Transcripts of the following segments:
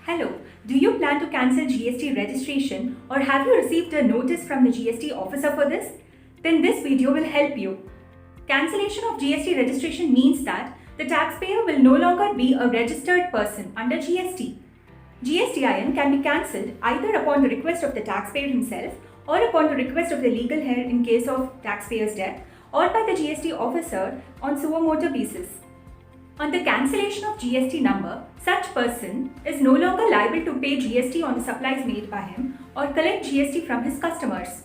Hello, do you plan to cancel GST registration or have you received a notice from the GST officer for this? Then this video will help you. Cancellation of GST registration means that the taxpayer will no longer be a registered person under GST. GSTIN can be cancelled either upon the request of the taxpayer himself or upon the request of the legal heir in case of taxpayer's death or by the GST officer on suo motu basis. On the cancellation of GST number, such person is no longer liable to pay GST on the supplies made by him or collect GST from his customers.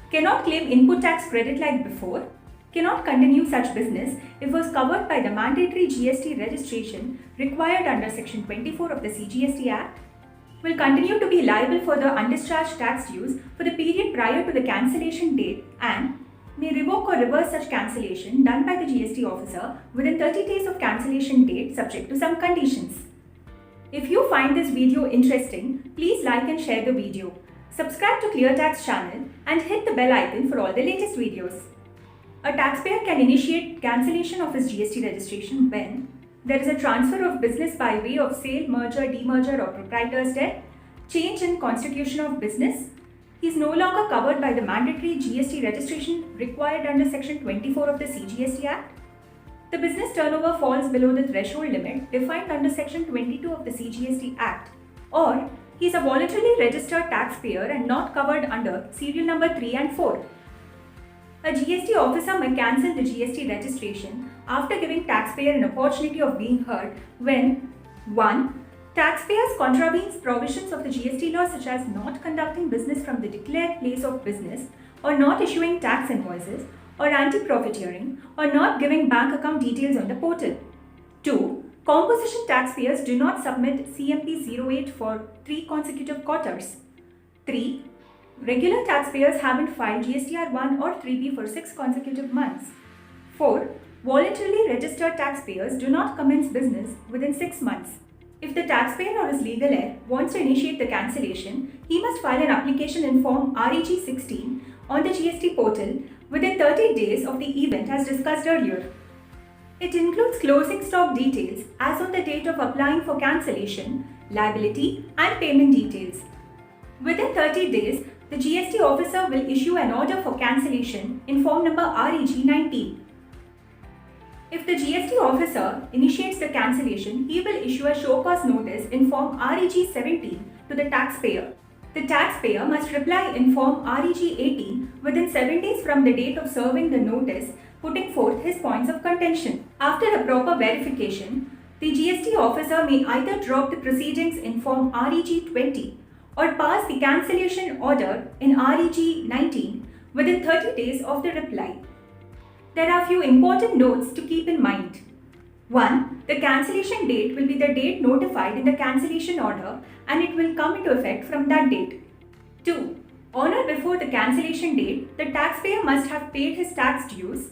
Cannot claim input tax credit like before. Cannot continue such business if was covered by the mandatory GST registration required under Section 24 of the CGST Act. Will continue to be liable for the undischarged tax dues for the period prior to the cancellation date and may revoke or reverse such cancellation done by the GST officer within 30 days of cancellation date subject to some conditions. If you find this video interesting, please like and share the video. Subscribe to ClearTax channel and hit the bell icon for all the latest videos. A taxpayer can initiate cancellation of his GST registration when there is a transfer of business by way of sale, merger, demerger or proprietor's death, change in constitution of business, he is no longer covered by the mandatory GST registration required under Section 24 of the CGST Act. The business turnover falls below the threshold limit defined under Section 22 of the CGST Act, or he is a voluntarily registered taxpayer and not covered under serial number 3 and 4. A GST officer may cancel the GST registration after giving taxpayer an opportunity of being heard when 1. Taxpayers contravenes provisions of the GST law such as not conducting business from the declared place of business or not issuing tax invoices or anti-profiteering or not giving bank account details on the portal. 2. Composition taxpayers do not submit CMP 08 for 3 consecutive quarters. 3. Regular taxpayers haven't filed GSTR 1 or 3B for 6 consecutive months. 4. Voluntarily registered taxpayers do not commence business within 6 months. If the taxpayer or his legal heir wants to initiate the cancellation, he must file an application in Form Reg 16 on the GST portal within 30 days of the event as discussed earlier. It includes closing stock details as on the date of applying for cancellation, liability and payment details. Within 30 days, the GST officer will issue an order for cancellation in Form number Reg 19. If the GST officer initiates the cancellation, he will issue a show cause notice in Form Reg 17 to the taxpayer. The taxpayer must reply in Form Reg 18 within 7 days from the date of serving the notice, putting forth his points of contention. After a proper verification, the GST officer may either drop the proceedings in Form Reg 20 or pass the cancellation order in Reg 19 within 30 days of the reply. There are few important notes to keep in mind. 1. The cancellation date will be the date notified in the cancellation order and it will come into effect from that date. 2. On or before the cancellation date, the taxpayer must have paid his tax dues,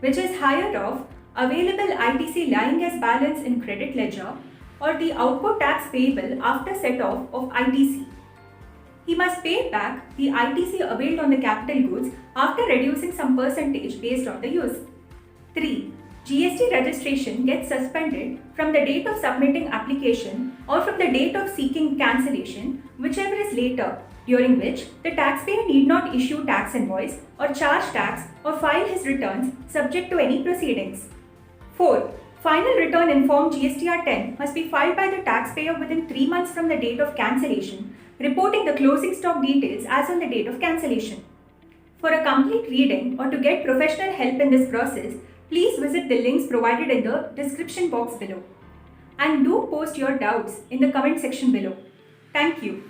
which is hired of available ITC lying as balance in credit ledger or the output tax payable after set-off of ITC. He must pay back the ITC availed on the capital goods after reducing some percentage based on the use. 3. GST registration gets suspended from the date of submitting application or from the date of seeking cancellation, whichever is later, during which the taxpayer need not issue tax invoice or charge tax or file his returns subject to any proceedings. 4. Final return in Form GSTR 10 must be filed by the taxpayer within 3 months from the date of cancellation, reporting the closing stock details as on the date of cancellation. For a complete reading or to get professional help in this process, please visit the links provided in the description box below. And do post your doubts in the comment section below. Thank you.